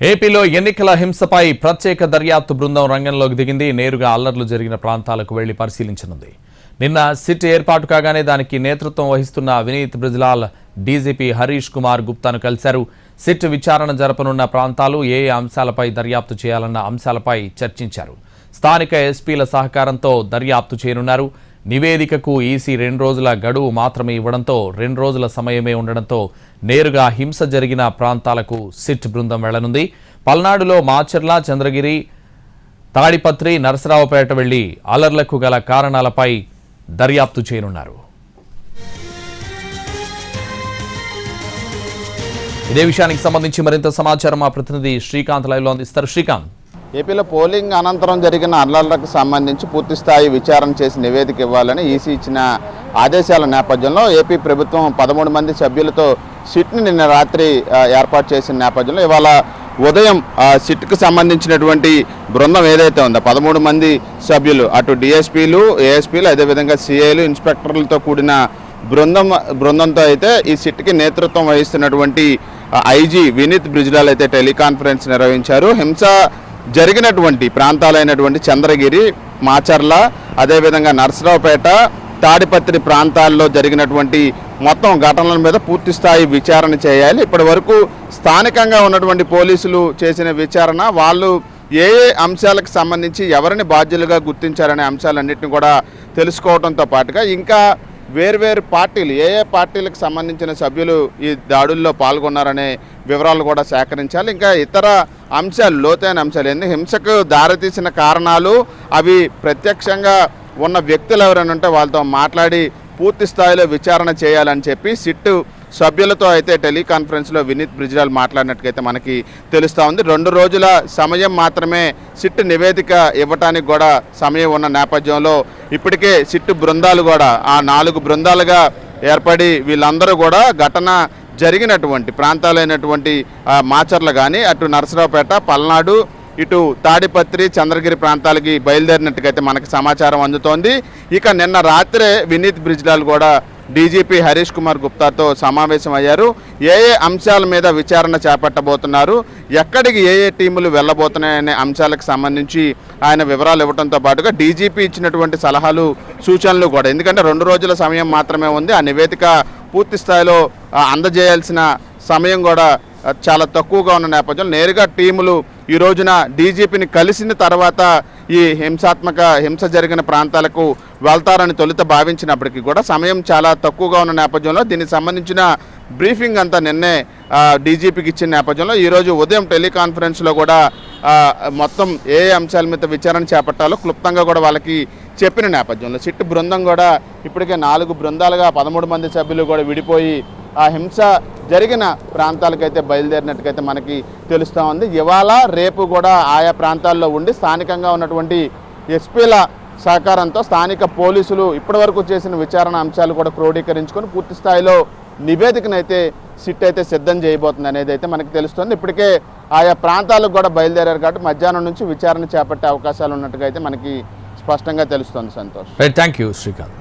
ఏపీలో ఎన్నికల హింసపై ప్రత్యేక దర్యాప్తు బృందం రంగంలోకి దిగింది. నేరుగా అల్లర్లు జరిగిన ప్రాంతాలకు వెళ్లి పరిశీలించనుంది. నిన్న సిట్ ఏర్పాటు కాగానే దానికి నేతృత్వం వహిస్తున్న వినీత్ బ్రిజ్లాల్ డీజీపీ హరీష్ కుమార్ గుప్తాను కలిశారు. సిట్ విచారణ జరపనున్న ప్రాంతాలు ఏ అంశాలపై దర్యాప్తు చేయాలన్న అంశాలపై చర్చించారు. స్థానిక ఎస్పీల సహకారంతో దర్యాప్తు చేయనున్నారు. నివేదికకు ఈసీ 2 రోజుల గడువు మాత్రమే ఇవ్వడంతో 2 రోజుల సమయమే ఉండడంతో నేరుగా హింస జరిగిన ప్రాంతాలకు సిట్ బృందం వెళ్లనుంది. పల్నాడులో మాచర్ల, చంద్రగిరి, తాడిపత్రి, నరసరావుపేట వెళ్లి అలర్లకు గల కారణాలపై దర్యాప్తు చేయనున్నారు. ఇదే విషయానికి సంబంధించి మరింత సమాచారం మా ప్రతినిధి శ్రీకాంత్ లైవ్లో అందిస్తారు. శ్రీకాంత్, ఏపీలో పోలింగ్ అనంతరం జరిగిన అల్లర్లకు సంబంధించి పూర్తిస్థాయి విచారణ చేసి నివేదిక ఇవ్వాలని ఈసీ ఇచ్చిన ఆదేశాల నేపథ్యంలో ఏపీ ప్రభుత్వం 13 మంది సభ్యులతో సిట్ని నిన్న రాత్రి ఏర్పాటు చేసిన నేపథ్యంలో ఇవాళ ఉదయం సిట్కు సంబంధించినటువంటి బృందం ఏదైతే ఉందో 13 మంది సభ్యులు, అటు డిఎస్పీలు, ఏఎస్పీలు, అదేవిధంగా సిఐలు, ఇన్స్పెక్టర్లతో కూడిన బృందంతో అయితే ఈ సిట్కి నేతృత్వం వహిస్తున్నటువంటి ఐజీ వినీత్ బ్రిజ్లాల్ అయితే టెలికాన్ఫరెన్స్ నిర్వహించారు. హింస జరిగినటువంటి ప్రాంతాలైనటువంటి చంద్రగిరి, మాచర్ల, అదేవిధంగా నరసరావుపేట, తాడిపత్రి ప్రాంతాల్లో జరిగినటువంటి మొత్తం ఘటనల మీద పూర్తిస్థాయి విచారణ చేయాలి. ఇప్పటి వరకు స్థానికంగా ఉన్నటువంటి పోలీసులు చేసిన విచారణ, వాళ్ళు ఏ అంశాలకు సంబంధించి ఎవరిని బాధ్యులుగా గుర్తించారనే అంశాలన్నింటినీ కూడా తెలుసుకోవడంతో పాటుగా ఇంకా వేర్వేరు పార్టీలు, ఏ పార్టీలకు సంబంధించిన సభ్యులు ఈ దాడుల్లో పాల్గొన్నారనే వివరాలు కూడా సేకరించాలి. ఇంకా ఇతర అంశాలు, లోతైన అంశాలు, ఎందుకు హింసకు దారితీసిన కారణాలు, అవి ప్రత్యక్షంగా ఉన్న వ్యక్తులు ఎవరైనా ఉంటే వాళ్ళతో మాట్లాడి పూర్తి స్థాయిలో విచారణ చేయాలని చెప్పి సిట్ సభ్యులతో అయితే టెలికాన్ఫరెన్స్లో వినీత్ బ్రిజ్లాల్ మాట్లాడినట్టుగైతే మనకి తెలుస్తూ ఉంది. 2 రోజుల సమయం మాత్రమే సిట్ నివేదిక ఇవ్వటానికి కూడా సమయం ఉన్న నేపథ్యంలో ఇప్పటికే సిట్ బృందాలు కూడా 4 బృందాలుగా ఏర్పడి వీళ్ళందరూ కూడా ఘటన జరిగినటువంటి ప్రాంతాలైనటువంటి మాచర్ల కానీ, అటు నరసరావుపేట, పల్నాడు, ఇటు తాడిపత్రి, చంద్రగిరి ప్రాంతాలకి బయలుదేరినట్టుగైతే మనకి సమాచారం అందుతోంది. ఇక నిన్న రాత్రే వినీత్ బ్రిజ్లాల్ కూడా డీజీపీ హరీష్ కుమార్ గుప్తాతో సమావేశం అయ్యారు. ఏ అంశాల మీద విచారణ చేపట్టబోతున్నారు, ఎక్కడికి ఏ టీములు వెళ్ళబోతున్నాయనే అంశాలకు సంబంధించి ఆయన వివరాలు ఇవ్వడంతో పాటుగా డీజీపీ ఇచ్చినటువంటి సలహాలు, సూచనలు కూడా, ఎందుకంటే 2 రోజుల సమయం మాత్రమే ఉంది. ఆ నివేదిక పూర్తి స్థాయిలో అందజేయాల్సిన సమయం కూడా చాలా తక్కువగా ఉన్న నేపథ్యంలో నేరుగా టీములు ఈ రోజున డీజీపీని కలిసిన తర్వాత ఈ హింస జరిగిన ప్రాంతాలకు వెళ్తారని తొలుత భావించినప్పటికీ కూడా సమయం చాలా తక్కువగా ఉన్న నేపథ్యంలో దీనికి సంబంధించిన బ్రీఫింగ్ అంతా నిన్నే డీజీపీకి ఇచ్చిన నేపథ్యంలో ఈరోజు ఉదయం టెలికాన్ఫరెన్స్లో కూడా మొత్తం ఏ అంశాల మీద విచారణ చేపట్టాలో క్లుప్తంగా కూడా వాళ్ళకి చెప్పిన నేపథ్యంలో సిట్ బృందం కూడా ఇప్పటికే 4 బృందాలుగా 13 మంది సభ్యులు కూడా విడిపోయి ఆ హింస జరిగిన ప్రాంతాలకైతే బయలుదేరినట్టుకైతే మనకి తెలుస్తూ ఉంది. ఇవాళ రేపు కూడా ఆయా ప్రాంతాల్లో ఉండి స్థానికంగా ఉన్నటువంటి ఎస్పీల సహకారంతో స్థానిక పోలీసులు ఇప్పటివరకు చేసిన విచారణ అంశాలు కూడా క్రోడీకరించుకొని పూర్తి స్థాయిలో నివేదికనైతే సిట్ అయితే సిద్ధం చేయబోతుంది అనేది అయితే మనకి తెలుస్తుంది. ఇప్పటికే ఆయా ప్రాంతాలకు కూడా బయలుదేరారు కాబట్టి మధ్యాహ్నం నుంచి విచారణ చేపట్టే అవకాశాలు ఉన్నట్టుగా అయితే మనకి స్పష్టంగా తెలుస్తుంది. Santosh, thank you Srikanth.